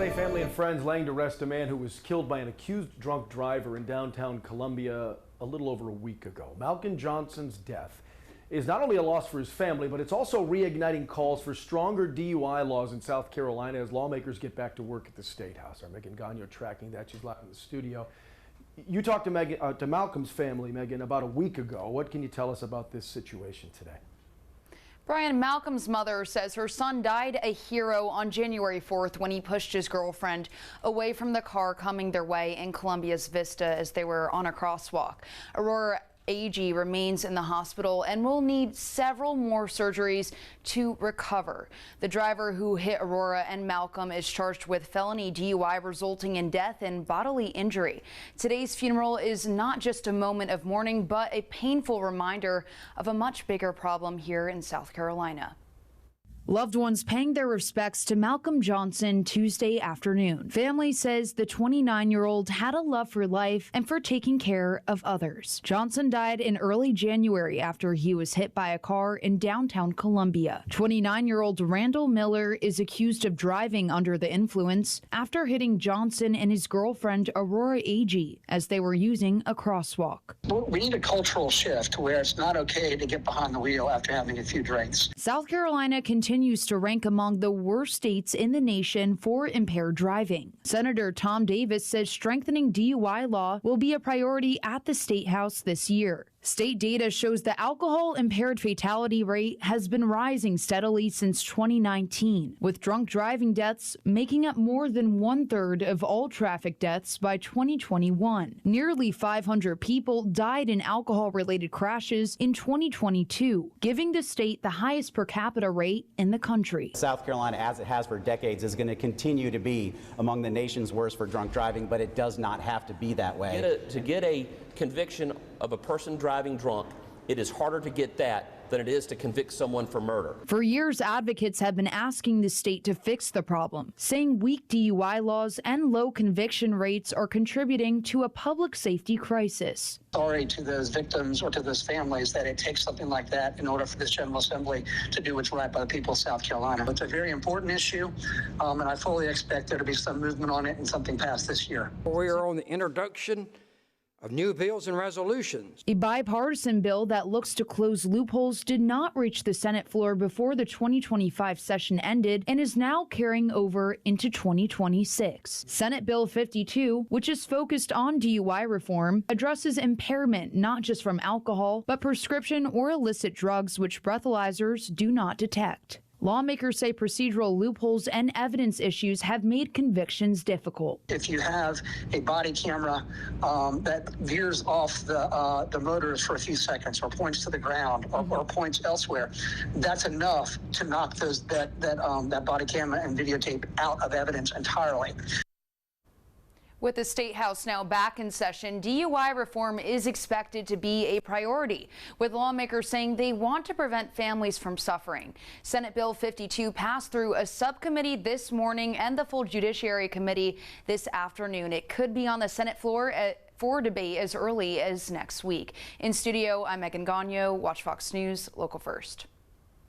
Today, family and friends laying to rest a man who was killed by an accused drunk driver in downtown Columbia a little over a week ago. Malcolm Johnson's death is not only a loss for his family, but it's also reigniting calls for stronger DUI laws in South Carolina as lawmakers get back to work at the State House. Our Megan Gagnon tracking that. She's live in the studio. You talked to Malcolm's family, Megan, about a week ago. What can you tell us about this situation today? Brian, Malcolm's mother says her son died a hero on January 4th when he pushed his girlfriend away from the car coming their way in Columbia's Vista as they were on a crosswalk. Aurora AG remains in the hospital and will need several more surgeries to recover. The driver who hit Aurora and Malcolm is charged with felony DUI resulting in death and bodily injury. Today's funeral is not just a moment of mourning, but a painful reminder of a much bigger problem here in South Carolina. Loved ones paying their respects to Malcolm Johnson Tuesday afternoon. Family says the 29-year-old had a love for life and for taking care of others. Johnson died in early January after he was hit by a car in downtown Columbia. 29-year-old Randall Miller is accused of driving under the influence after hitting Johnson and his girlfriend Aurora AG as they were using a crosswalk. We need a cultural shift where it's not okay to get behind the wheel after having a few drinks. South Carolina continues to rank among the worst states in the nation for impaired driving. Senator Tom Davis says strengthening DUI law will be a priority at the State House this year. State data shows the alcohol-impaired fatality rate has been rising steadily since 2019, with drunk driving deaths making up more than 1/3 of all traffic deaths by 2021. Nearly 500 people died in alcohol-related crashes in 2022, giving the state the highest per capita rate in the country. South Carolina, as it has for decades, is going to continue to be among the nation's worst for drunk driving, but it does not have to be that way. To get a conviction of a person driving drunk, it is harder to get that than it is to convict someone for murder. For years, advocates have been asking the state to fix the problem, saying weak DUI laws and low conviction rates are contributing to a public safety crisis. Sorry to those victims or to those families that it takes something like that in order for this General Assembly to do what's right by the people of South Carolina. It's a very important issue, and I fully expect there to be some movement on it and something passed this year. We are on the introduction of new bills and resolutions. A bipartisan bill that looks to close loopholes did not reach the Senate floor before the 2025 session ended and is now carrying over into 2026. Senate Bill 52, which is focused on DUI reform, addresses impairment not just from alcohol, but prescription or illicit drugs which breathalyzers do not detect. Lawmakers say procedural loopholes and evidence issues have made convictions difficult. If you have a body camera that veers off the motorist for a few seconds or points to the ground or points elsewhere, that's enough to knock that body camera and videotape out of evidence entirely. With the State House now back in session, DUI reform is expected to be a priority, with lawmakers saying they want to prevent families from suffering. Senate Bill 52 passed through a subcommittee this morning and the full Judiciary Committee this afternoon. It could be on the Senate floor for debate as early as next week. In studio, I'm Megan Gagnon, Watch Fox News, Local First.